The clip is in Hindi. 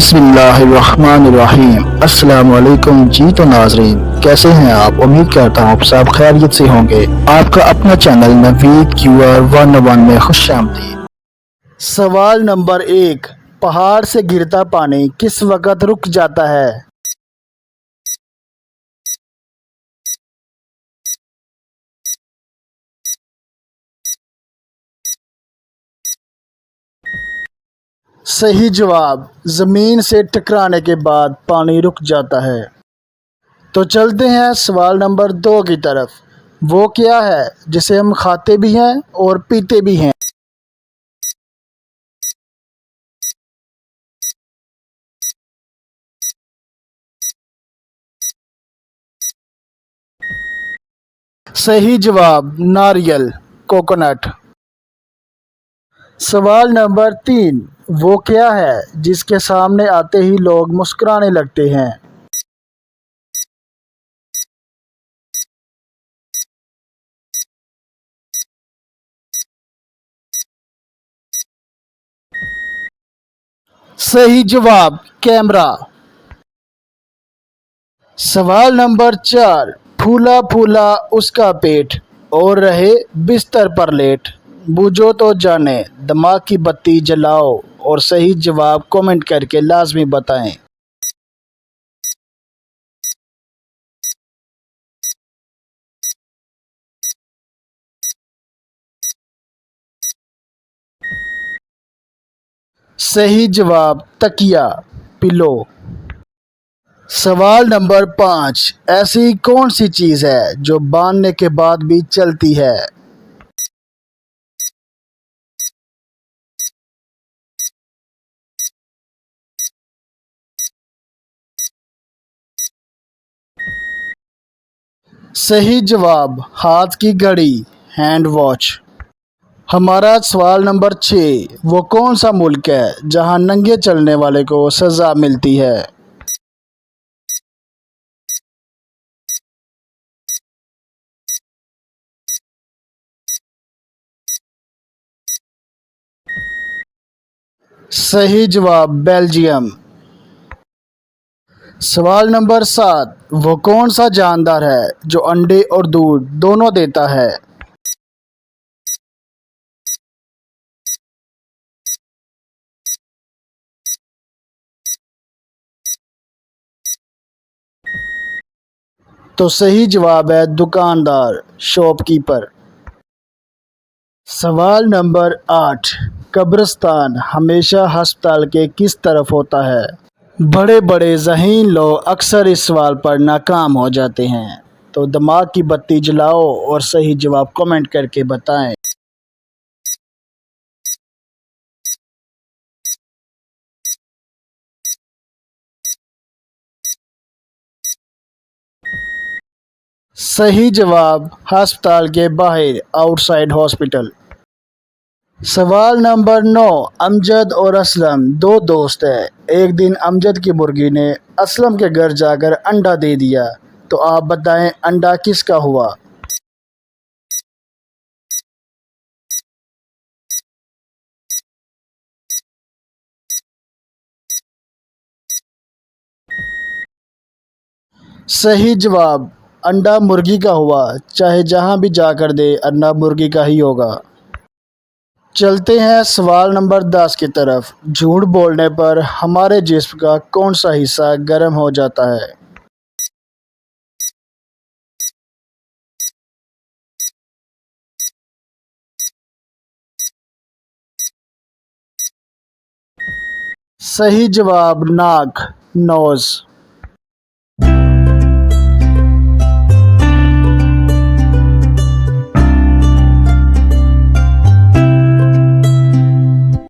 बिस्मिल्लाहिर्रहमानिर्रहीम। अस्सलाम वालेकुम जी। तो नाजरीन, कैसे हैं आप? उम्मीद करता हूँ आप सब खैरियत से होंगे। आपका अपना चैनल नवीद क्यूआर 101 में खुशामदीद। सवाल नंबर 1, पहाड़ से गिरता पानी किस वक्त रुक जाता है? सही जवाब, जमीन से टकराने के बाद पानी रुक जाता है। तो चलते हैं सवाल नंबर 2 की तरफ। वो क्या है जिसे हम खाते भी हैं और पीते भी हैं? सही जवाब, नारियल, कोकोनट। सवाल नंबर 3, वो क्या है जिसके सामने आते ही लोग मुस्कुराने लगते हैं? सही जवाब, कैमरा। सवाल नंबर 4, फूला फूला उसका पेट और रहे बिस्तर पर लेट, बूझो तो जाने दिमाग की बत्ती जलाओ। और सही जवाब कमेंट करके लाजमी बताएं। सही जवाब, तकिया, पिलो। सवाल नंबर 5, ऐसी कौन सी चीज़ है जो बांधने के बाद भी चलती है? सही जवाब, हाथ की घड़ी, हैंड वॉच। हमारा सवाल नंबर 6, वो कौन सा मुल्क है जहां नंगे चलने वाले को सज़ा मिलती है? सही जवाब, बेल्जियम। सवाल नंबर 7, वो कौन सा जानदार है जो अंडे और दूध दोनों देता है? तो सही जवाब है दुकानदार, शॉपकीपर। सवाल नंबर 8, कब्रिस्तान हमेशा अस्पताल के किस तरफ होता है? बड़े बड़े ज़हीन लोग अक्सर इस सवाल पर नाकाम हो जाते हैं। तो दिमाग की बत्ती जलाओ और सही जवाब कमेंट करके बताएं। सही जवाब, अस्पताल के बाहर, आउटसाइड हॉस्पिटल। सवाल नंबर 9, अमजद और असलम दो दोस्त हैं। एक दिन अमजद की मुर्गी ने असलम के घर जाकर अंडा दे दिया। तो आप बताएं अंडा किसका हुआ? सही जवाब, अंडा मुर्गी का हुआ। चाहे जहां भी जाकर दे अंडा मुर्गी का ही होगा। चलते हैं सवाल नंबर 10 की तरफ। झूठ बोलने पर हमारे जिस्म का कौन सा हिस्सा गर्म हो जाता है? सही जवाब, नाक, नोज।